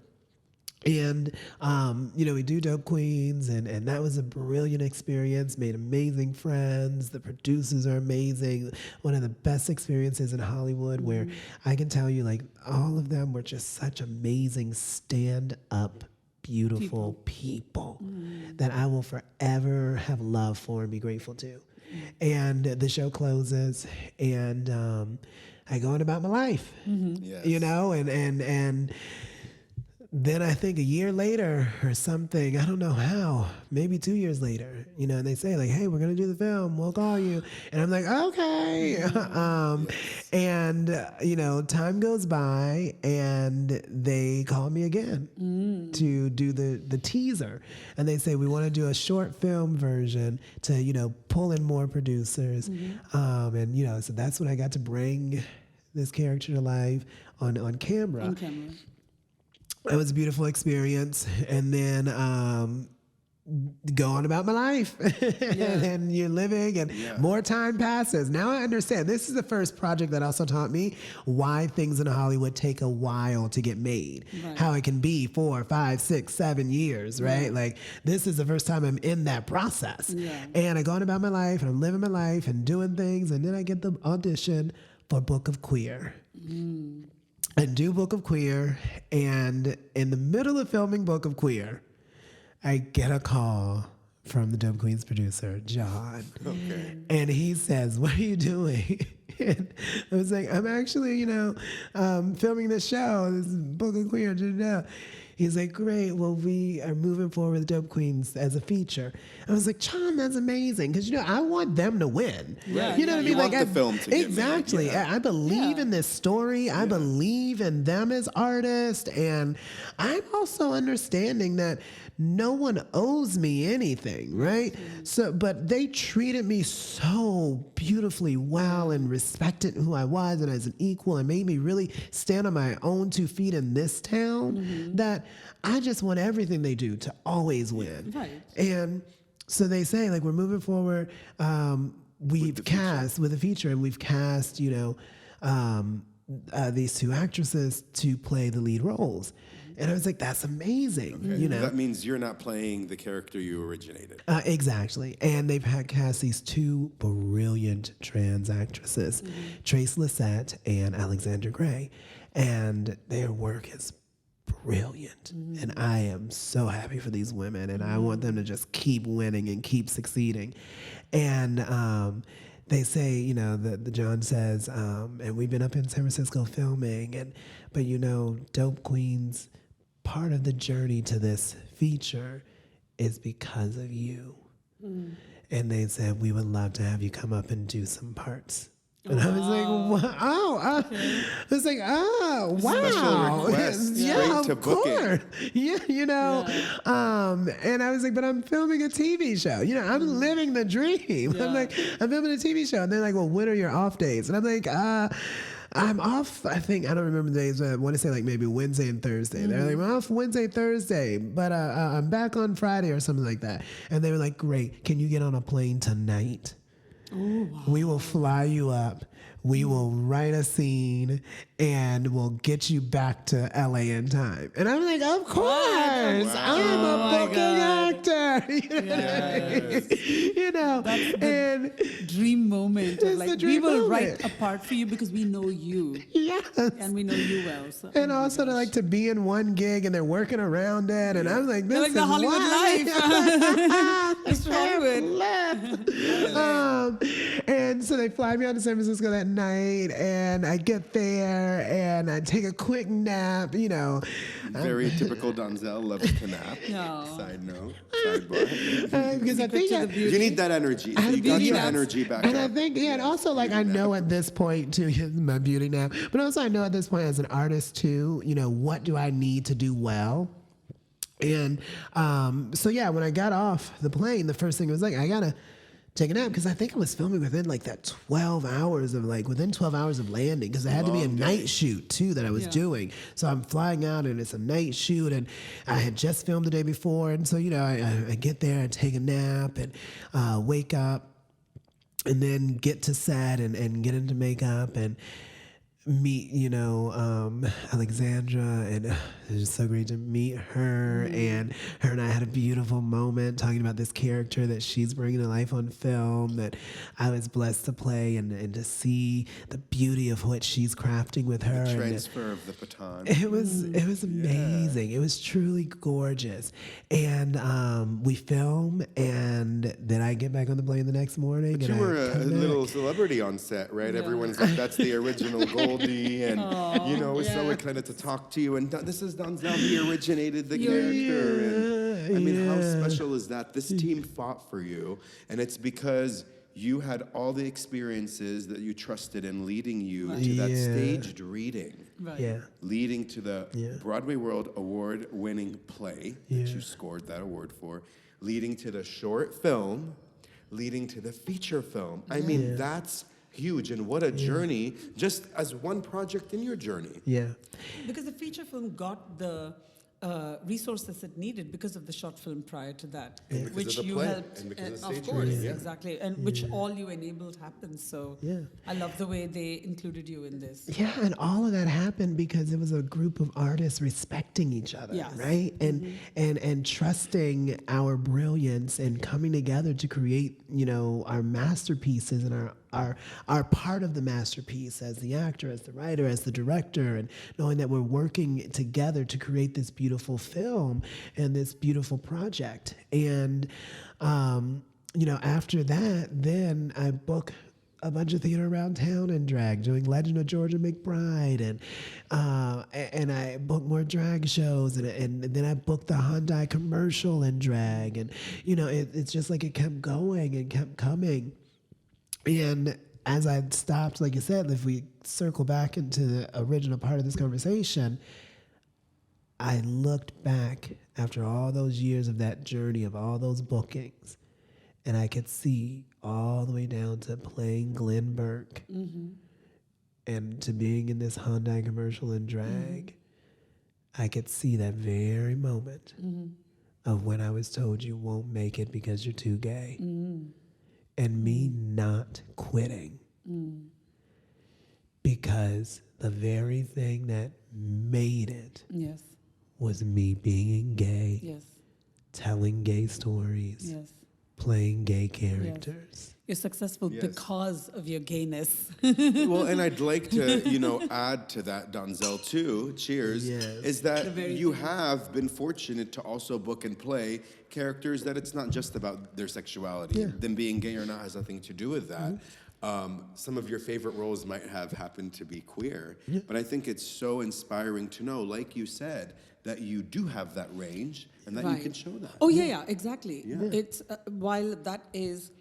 And, you know, we do Dope Queens, and that was a brilliant experience, made amazing friends. The producers are amazing. One of the best experiences in Hollywood, where I can tell you, like, all of them were just such amazing stand-up beautiful people that I will forever have love for and be grateful to. And the show closes, and I go on about my life, you know, and then I think a year later or something, I don't know how, maybe 2 years later, you know, and they say like, "Hey, we're going to do the film. We'll call you." And I'm like, okay. And, you know, time goes by and they call me again to do the teaser. And they say, "We want to do a short film version to, you know, pull in more producers." And, you know, so that's when I got to bring this character to life on camera. On camera. It was a beautiful experience. And then go on about my life. And you're living, and more time passes. Now I understand. This is the first project that also taught me why things in Hollywood take a while to get made. How it can be 4, 5, 6, 7 years, right? Like, this is the first time I'm in that process. And I go on about my life, and I'm living my life and doing things, and then I get the audition for Book of Queer. And do Book of Queer, and in the middle of filming Book of Queer, I get a call from the Dope Queens producer, John. And he says, "What are you doing?" And I was like, "I'm actually, you know, filming this show, this Book of Queer." He's like, "Great, well, we are moving forward with Dope Queens as a feature." I was like, "John, that's amazing," because, you know, I want them to win. You know what I mean? You want like, the film to get exactly. made. I believe in this story. I believe in them as artists, and I'm also understanding that no one owes me anything, right? So, but they treated me so beautifully well and respected who I was and as an equal, and made me really stand on my own 2 feet in this town that I just want everything they do to always win. And so they say, like, we're moving forward. We've cast with a feature, and we've cast, you know, these 2 actresses to play the lead roles. And I was like, that's amazing. You know, that means you're not playing the character you originated. Exactly. And they've had cast these 2 brilliant trans actresses, Trace Lissette and Alexandra Gray. And their work is brilliant. And I am so happy for these women. And I want them to just keep winning and keep succeeding. And they say, you know, the John says, and we've been up in San Francisco filming, but, you know, Dope Queens, part of the journey to this feature is because of you. And they said, "We would love to have you come up and do some parts." And I was like, "Wow!" I was like, "Oh, wow!" Special request, yeah, straight to of course. Yeah, you know. And I was like, "But I'm filming a TV show. You know, I'm living the dream." I'm like, "I'm filming a TV show," and they're like, "Well, when are your off days?" And I'm like, I'm off, I think, I don't remember the days, but I want to say like maybe Wednesday and Thursday. They're like, "I'm off Wednesday, Thursday, but I'm back on Friday," or something like that. And they were like, "Great, can you get on a plane tonight? We will fly you up. We will write a scene, and we'll get you back to LA in time." And I'm like, "Of course, I'm a booking actor." You know, That's the and dream moment. Of It's like, the dream we will moment. write a part for you because we know you. yes. And we know you well. So, And also to like to be in one gig and they're working around it, and I'm like, "This like is the Hollywood life. It's It's Hollywood. and so they fly me out to San Francisco that night, and I get there, and I take a quick nap, you know. Very typical Donzell, loves to nap. No. Side note, sidebar. Because I think you need that energy. So you got your energy back and up. I think, and also, like, I know at this point, too, my beauty nap, but also I know at this point as an artist, too, you know, what do I need to do well? And so, yeah, when I got off the plane, the first thing was like, I got to take a nap, because I think I was filming within like that 12 hours of within 12 hours of landing, because it had to be a night shoot too that I was doing. So I'm flying out and it's a night shoot, and I had just filmed the day before. And so, you know, I get there, I take a nap and wake up and then get to set and get into makeup and meet, you know, Alexandra, and it was so great to meet her. And her and I had a beautiful moment talking about this character that she's bringing to life on film that I was blessed to play, and to see the beauty of what she's crafting with her. The transfer of the baton. It was amazing. It was truly gorgeous. And we film, and then I get back on the plane the next morning. But and you were a little celebrity on set, right? Yeah. Everyone's like, that's the original Goldie, and you know, we're so excited to talk to you. And this is Donzell. He originated the character. And I mean, how special is that? This team fought for you, and it's because you had all the experiences that you trusted in leading you to that staged reading, leading to the BroadwayWorld Award winning play that you scored that award for, leading to the short film, leading to the feature film. I mean, that's huge, and what a journey, just as one project in your journey. Yeah. Because the feature film got the resources it needed because of the short film prior to that, which you helped, and because of course, exactly, and which all you enabled happened. So I love the way they included you in this. Yeah, and all of that happened because it was a group of artists respecting each other, right? And trusting our brilliance and coming together to create, you know, our masterpieces and our part of the masterpiece as the actor, as the writer, as the director, and knowing that we're working together to create this beautiful film and this beautiful project. And, you know, after that, then I book a bunch of theater around town in drag, doing Legend of Georgia McBride, and I booked more drag shows, and then I booked the Hyundai commercial in drag, and you know, it's just like it kept going and kept coming. And as I stopped, like you said, if we circle back into the original part of this conversation, I looked back after all those years of that journey, of all those bookings, and I could see all the way down to playing Glenn Burke and to being in this Hyundai commercial in drag. I could see that very moment of when I was told you won't make it because you're too gay. And me not quitting because the very thing that made it was me being gay, telling gay stories, playing gay characters. You're successful because of your gayness. Well, and I'd like to, you know, add to that, Donzell, too, cheers, is that you have been fortunate to also book and play characters that it's not just about their sexuality. Them being gay or not has nothing to do with that. Some of your favorite roles might have happened to be queer, but I think it's so inspiring to know, like you said, that you do have that range and that you can show that. Oh, exactly. It's while that is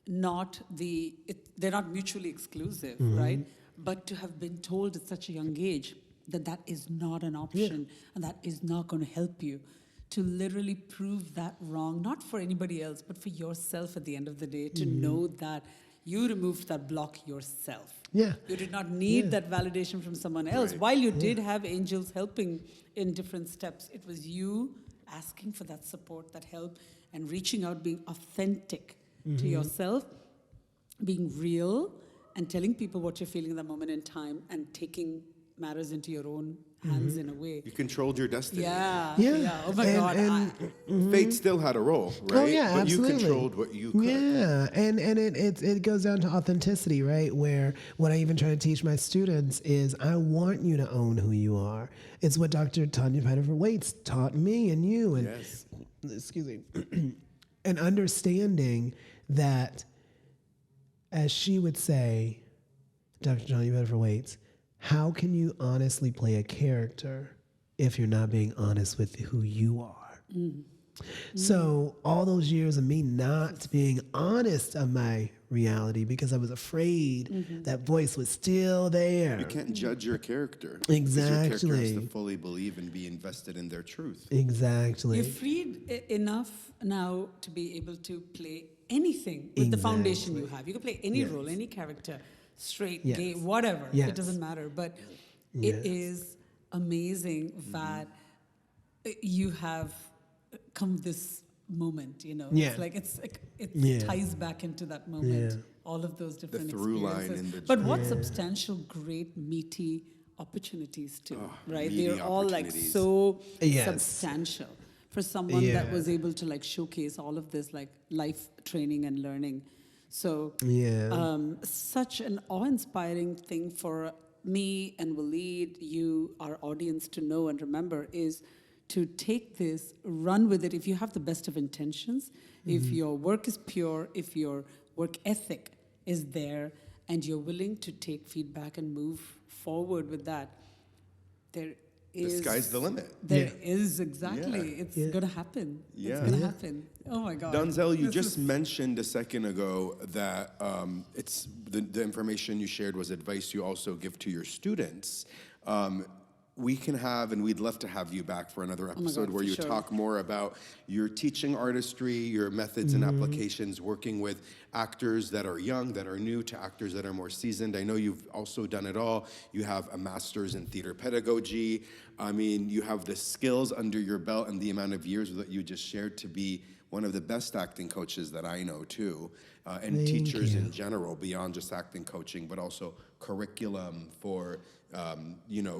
not they're not mutually exclusive, right? But to have been told at such a young age that is not an option and that is not going to help you, to literally prove that wrong, not for anybody else, but for yourself at the end of the day, to know that you removed that block yourself. You did not need that validation from someone else. While you did have angels helping in different steps, it was you asking for that support, that help, and reaching out, being authentic to yourself, being real, and telling people what you're feeling in that moment in time, and taking matters into your own hands in a way. You controlled your destiny. Oh my God. Fate still had a role, right? Oh yeah, but absolutely. you controlled what you could. Yeah, and it goes down to authenticity, right? Where what I even try to teach my students is I want you to own who you are. It's what Dr. Tanya Pettifer Waits taught me and you, and excuse me, and understanding that as she would say, Dr. John, you better for weights, how can you honestly play a character if you're not being honest with who you are? So all those years of me not being honest of my reality because I was afraid that voice was still there. You can't judge your character. Exactly. Your character has to fully believe and be invested in their truth. Exactly. You're freed enough now to be able to play anything with the foundation you have. You can play any role, any character, straight, gay, whatever. It doesn't matter. But it is amazing that you have come this moment, you know. It's like it ties back into that moment. All of those different the through line experiences. in the But what substantial, great, meaty opportunities too, right? They're all like so substantial for someone that was able to like showcase all of this like life training and learning. So such an awe-inspiring thing for me and Walid, you, our audience, to know and remember is to take this, run with it. If you have the best of intentions, if your work is pure, if your work ethic is there, and you're willing to take feedback and move forward with that, there is... The sky's the limit. There is, exactly. It's going to happen. It's going to happen. Oh, my God. Donzell, you just mentioned a second ago that it's the information you shared was advice you also give to your students. We can have, and we'd love to have you back for another episode where you talk more about your teaching artistry, your methods and applications, working with actors that are young, that are new, to actors that are more seasoned. I know you've also done it all. You have a master's in theater pedagogy. I mean, you have the skills under your belt and the amount of years that you just shared to be one of the best acting coaches that I know too, and teachers in general, beyond just acting coaching, but also curriculum for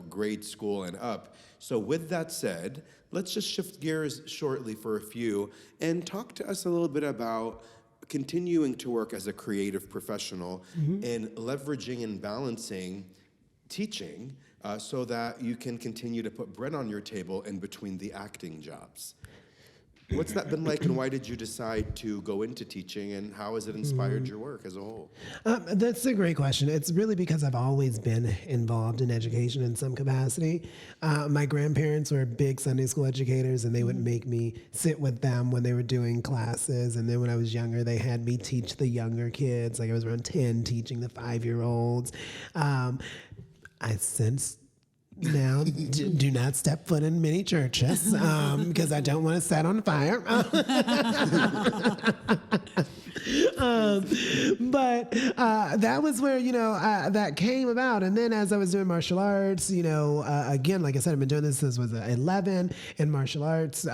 grade school and up. So with that said, let's just shift gears shortly for a few and talk to us a little bit about continuing to work as a creative professional and leveraging and balancing teaching so that you can continue to put bread on your table in between the acting jobs. What's that been like, and why did you decide to go into teaching, and how has it inspired your work as a whole? That's a great question. It's really because I've always been involved in education in some capacity. My grandparents were big Sunday school educators, and they would make me sit with them when they were doing classes. And then when I was younger, they had me teach the younger kids. Like I was around 10, teaching the 5-year-olds. I since now, do not step foot in many churches because I don't want to set on fire. But that was where, that came about. And then as I was doing martial arts, again, like I said, I've been doing this since I was 11 in martial arts.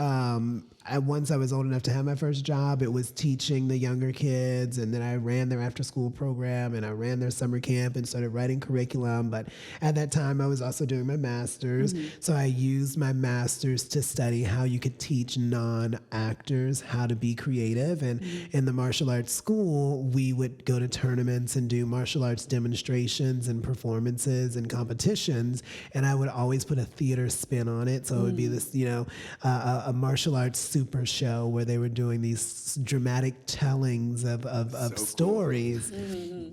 Once I was old enough to have my first job, it was teaching the younger kids, and then I ran their after-school program, and I ran their summer camp and started writing curriculum. But at that time, I was also doing my master's, so I used my master's to study how you could teach non-actors how to be creative. And in the martial arts school, we would go to tournaments and do martial arts demonstrations and performances and competitions, and I would always put a theater spin on it. So it would be this, a martial arts super show where they were doing these dramatic tellings of so stories. Cool.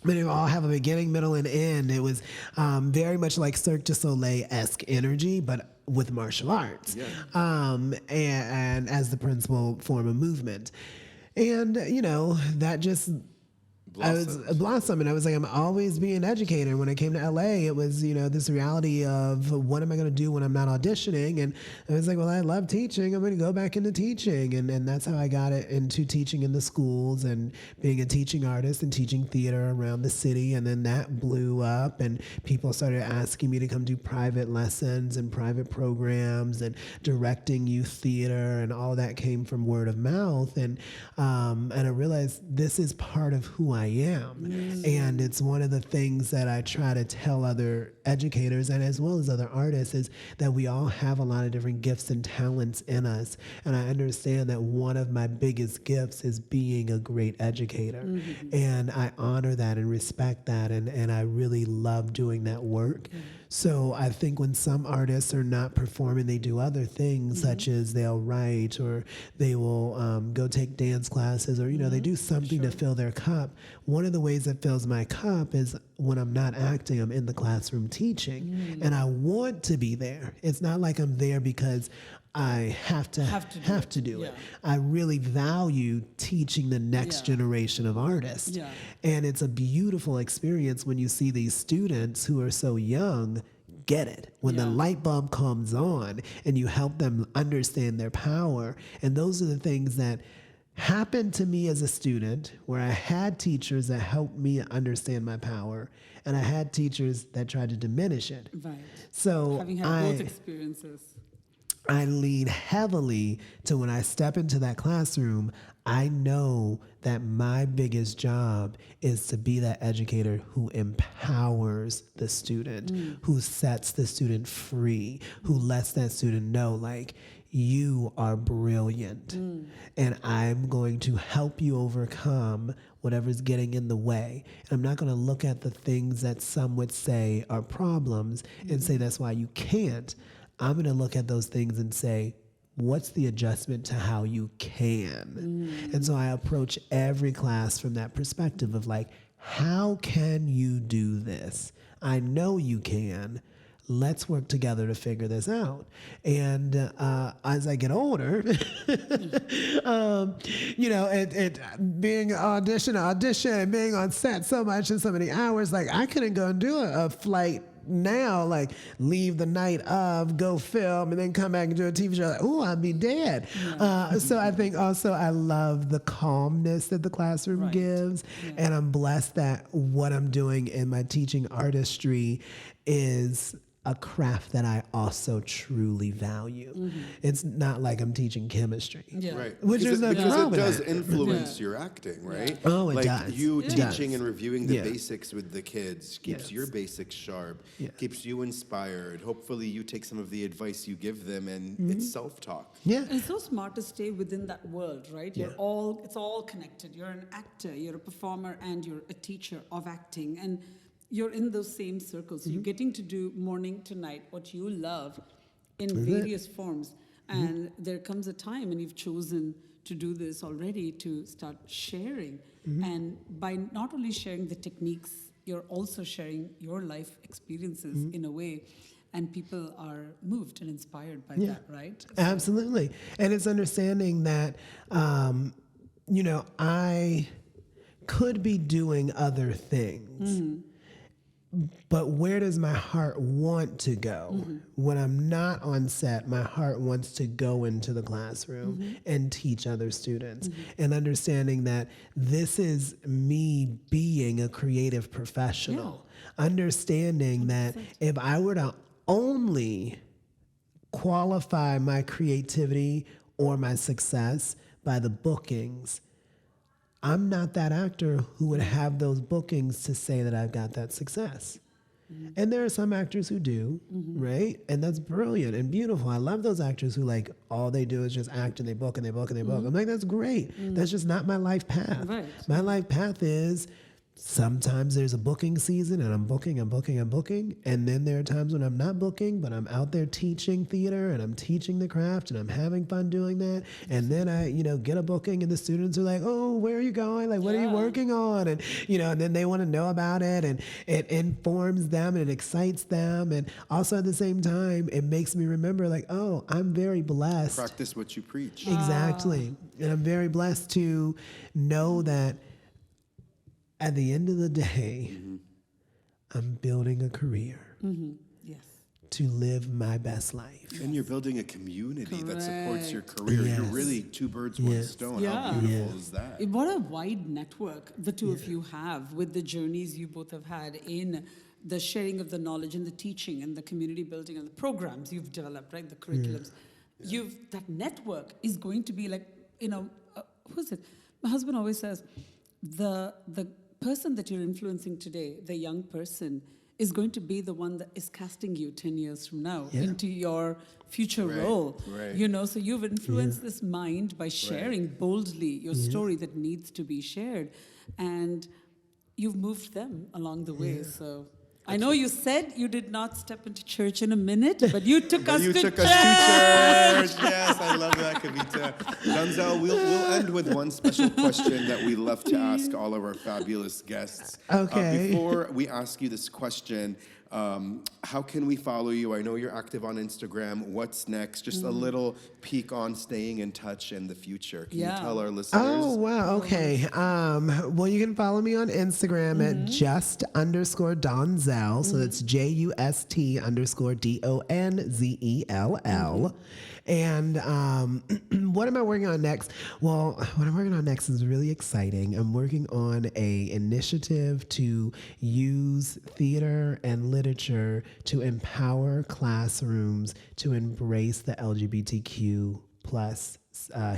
But it would all have a beginning, middle, and end. It was very much like Cirque du Soleil-esque energy, but with martial arts, and as the principal form of movement. And, that just... I was blossom, and I was like, I'm always being educated. When I came to LA, it was, this reality of what am I going to do when I'm not auditioning? And I was like, well, I love teaching. I'm going to go back into teaching. And that's how I got it into teaching in the schools and being a teaching artist and teaching theater around the city. And then that blew up, and people started asking me to come do private lessons and private programs and directing youth theater, and all that came from word of mouth. And I realized this is part of who I am. And it's one of the things that I try to tell other educators and as well as other artists is that we all have a lot of different gifts and talents in us. And I understand that one of my biggest gifts is being a great educator. And I honor that and respect that. And I really love doing that work. So I think when some artists are not performing, they do other things, such as they'll write or they will go take dance classes, or, they do something to fill their cup. One of the ways that fills my cup is when I'm not acting, I'm in the classroom teaching. And I want to be there. It's not like I'm there because I have to do it. I really value teaching the next generation of artists. Yeah. And it's a beautiful experience when you see these students who are so young get it. When the light bulb comes on and you help them understand their power. And those are the things that happened to me as a student, where I had teachers that helped me understand my power, and I had teachers that tried to diminish it. Right. So having had both experiences, I lean heavily to when I step into that classroom, I know that my biggest job is to be that educator who empowers the student, who sets the student free, who lets that student know, like, you are brilliant, and I'm going to help you overcome whatever's getting in the way. And I'm not going to look at the things that some would say are problems and say that's why you can't. I'm going to look at those things and say, what's the adjustment to how you can? And so I approach every class from that perspective of, like, how can you do this? I know you can. Let's work together to figure this out. And as I get older, being audition, being on set so much and so many hours, like, I couldn't go and do a flight now, like, leave the night of, go film, and then come back and do a TV show. Like, ooh, I'd be dead. So I think also I love the calmness that the classroom gives. And I'm blessed that what I'm doing in my teaching artistry is a craft that I also truly value. It's not like I'm teaching chemistry. Right. Which is nothing wrong with does that. influence your acting, right? Oh, it like does. You It teaching does. and reviewing the basics with the kids keeps your basics sharp, keeps you inspired. Hopefully you take some of the advice you give them, and it's self-talk. Yeah. And it's so smart to stay within that world, right? It's all connected. You're an actor, you're a performer, and you're a teacher of acting. And you're in those same circles. So you're getting to do morning to night what you love in various forms. And there comes a time, and you've chosen to do this already, to start sharing. And by not only sharing the techniques, you're also sharing your life experiences in a way. And people are moved and inspired by that, right? So Absolutely. And it's understanding that, I could be doing other things. But where does my heart want to go? When I'm not on set, my heart wants to go into the classroom and teach other students. And understanding that this is me being a creative professional. Understanding that if I were to only qualify my creativity or my success by the bookings, I'm not that actor who would have those bookings to say that I've got that success. And there are some actors who do, right? And that's brilliant and beautiful. I love those actors who, like, all they do is just act and they book and they book and they book. I'm like, that's great. That's just not my life path. Right. My life path is sometimes there's a booking season and I'm booking. And then there are times when I'm not booking, but I'm out there teaching theater and I'm teaching the craft and I'm having fun doing that. And then I, get a booking and the students are like, oh, where are you going? Like, what are you working on? And, and then they want to know about it, and it informs them and it excites them. And also at the same time, it makes me remember, like, oh, I'm very blessed. Practice what you preach. Exactly. And I'm very blessed to know that at the end of the day, I'm building a career yes. to live my best life. And you're building a community that supports your career. Yes. You're really two birds, one stone. How beautiful is that? What a wide network the two of you have, with the journeys you both have had in the sharing of the knowledge and the teaching and the community building and the programs you've developed, right? The curriculums. That network is going to be like, who's it? My husband always says, the person that you're influencing today, the young person, is going to be the one that is casting you 10 years from now into your future role. Right. So you've influenced this mind by sharing boldly your story that needs to be shared. And you've moved them along the way. So I know you said you did not step into church in a minute, but you took us to church. Yes, I love that, Kavita. Donzell, we'll end with one special question that we love to ask all of our fabulous guests. Okay. Before we ask you this question, how can we follow you? I know you're active on Instagram. What's next? Just a little peek on staying in touch in the future. Can you tell our listeners? Oh, wow. Okay. Well, you can follow me on Instagram at just_Donzell. So it's JUST_DONZELL. And what am I working on next? Well, what I'm working on next is really exciting. I'm working on a initiative to use theater and literature to empower classrooms to embrace the LGBTQ plus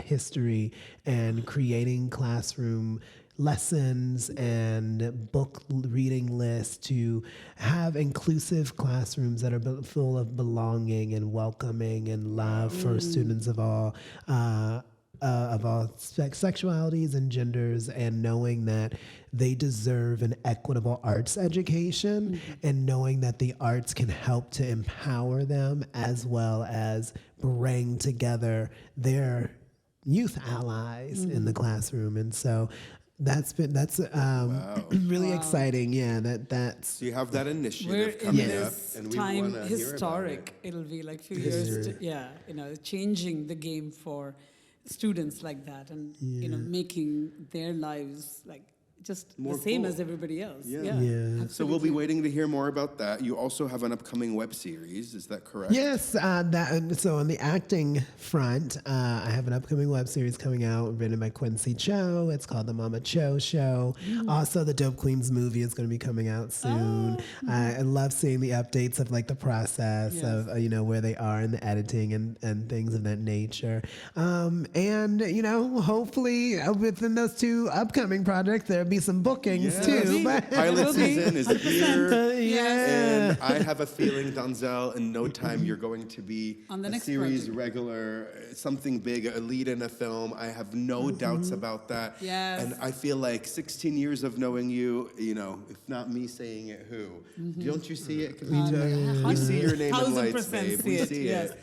history and creating classroom lessons and book reading lists to have inclusive classrooms that are full of belonging and welcoming and love for students of all sexualities and genders, and knowing that they deserve an equitable arts education, and knowing that the arts can help to empower them as well as bring together their youth allies in the classroom. And so that's really exciting. Yeah, that's. So you have that initiative We're coming in up, this and we time want to hear about it. historic. It'll be like a few years. Changing the game for students like that, and making their lives like just More the same full. as everybody else. Yeah. So we'll be waiting to hear more about that. You also have an upcoming web series, is that correct? Yes, so on the acting front, I have an upcoming web series coming out written by Quincy Cho. It's called The Mama Cho Show. Also, the Dope Queens movie is going to be coming out soon. I love seeing the updates of like the process of where they are in the editing and things of that nature. And hopefully within those two upcoming projects, there'll be some bookings too. But Pilot season is here. Yeah. And I have a feeling, Donzell, in no time you're going to be On the a next series project. regular, something big, a lead in a film. I have no doubts about that. Yes. And I feel like 16 years of knowing you, if not me saying it, who? Don't you see it, Kavita? We see your name in lights, 1000% babe. We see yes. it.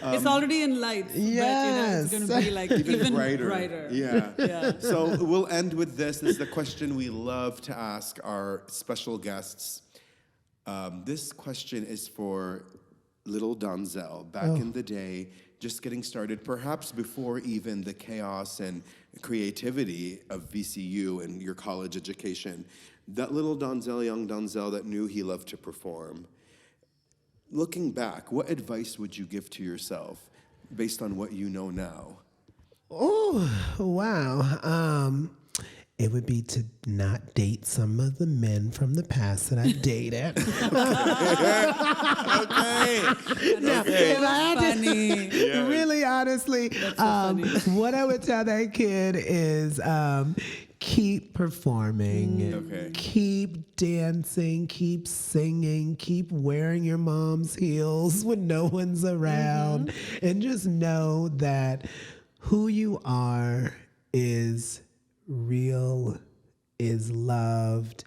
It's already in lights, but it's going to be like even brighter. Yeah. So we'll end with this. This is the question we love to ask our special guests. This question is for little Donzell, back in the day, just getting started, perhaps before even the chaos and creativity of VCU and your college education. That little Donzell, young Donzell that knew he loved to perform. Looking back, what advice would you give to yourself based on what you know now? Oh, wow. It would be to not date some of the men from the past that I've dated. Funny. Really, honestly, what I would tell that kid is keep performing, keep dancing, keep singing, keep wearing your mom's heels when no one's around, and just know that who you are is real, is loved,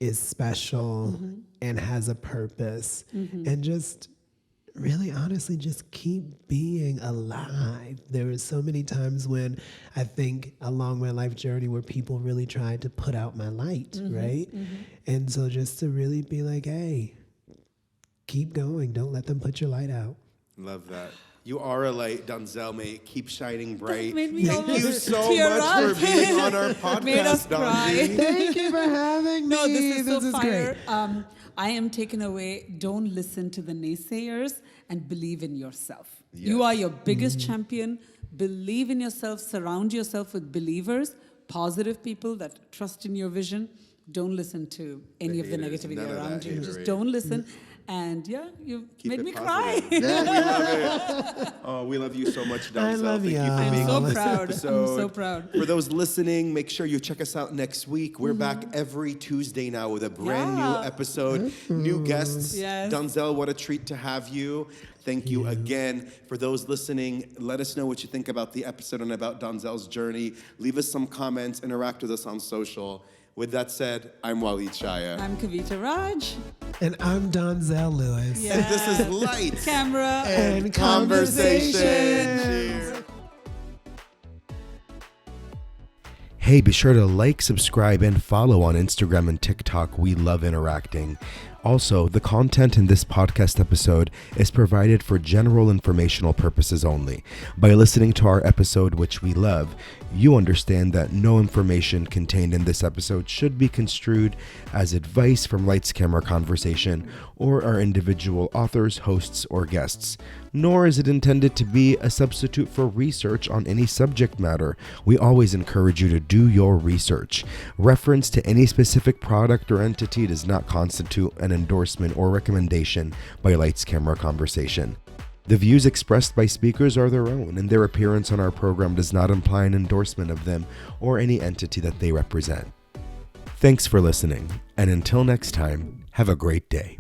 is special, and has a purpose. And just really honestly just keep being alive. There were so many times when I think along my life journey where people really tried to put out my light, right? And so just to really be like, hey, keep going. Don't let them put your light out. Love that. You are a light, Donzell. May it keep shining bright. Made me Thank you almost so tear much up. for being on our podcast, Made us cry. Donzie. Thank you for having me. No, this is so fire. Great. I am taken away. Don't listen to the naysayers and believe in yourself. Yes. You are your biggest champion. Believe in yourself. Surround yourself with believers, positive people that trust in your vision. Don't listen to any of the haters, negativity none of around that you. Just haterade. don't listen. And you Keep made it me positive. cry. We love it. Oh, we love you so much, Donzell. I love Thank you y'all. for I'm being so on this proud. I'm episode. so proud. For those listening, make sure you check us out next week. We're back every Tuesday now with a brand new episode, new guests. Yes. Donzell, what a treat to have you. Thank you again. For those listening, let us know what you think about the episode and about Donzell's journey. Leave us some comments, interact with us on social. With that said, I'm Walid Shaya. I'm Kavita Raj. And I'm Donzell Lewis. Yeah. And this is Lights, Camera, and Conversation. Conversations. Cheers. Hey, be sure to like, subscribe, and follow on Instagram and TikTok. We love interacting. Also, the content in this podcast episode is provided for general informational purposes only. By listening to our episode, which we love, you understand that no information contained in this episode should be construed as advice from Lights, Camera, Conversation or our individual authors, hosts, or guests. Nor is it intended to be a substitute for research on any subject matter. We always encourage you to do your research. Reference to any specific product or entity does not constitute an endorsement or recommendation by Lights, Camera, Conversation. The views expressed by speakers are their own, and their appearance on our program does not imply an endorsement of them or any entity that they represent. Thanks for listening, and until next time, have a great day.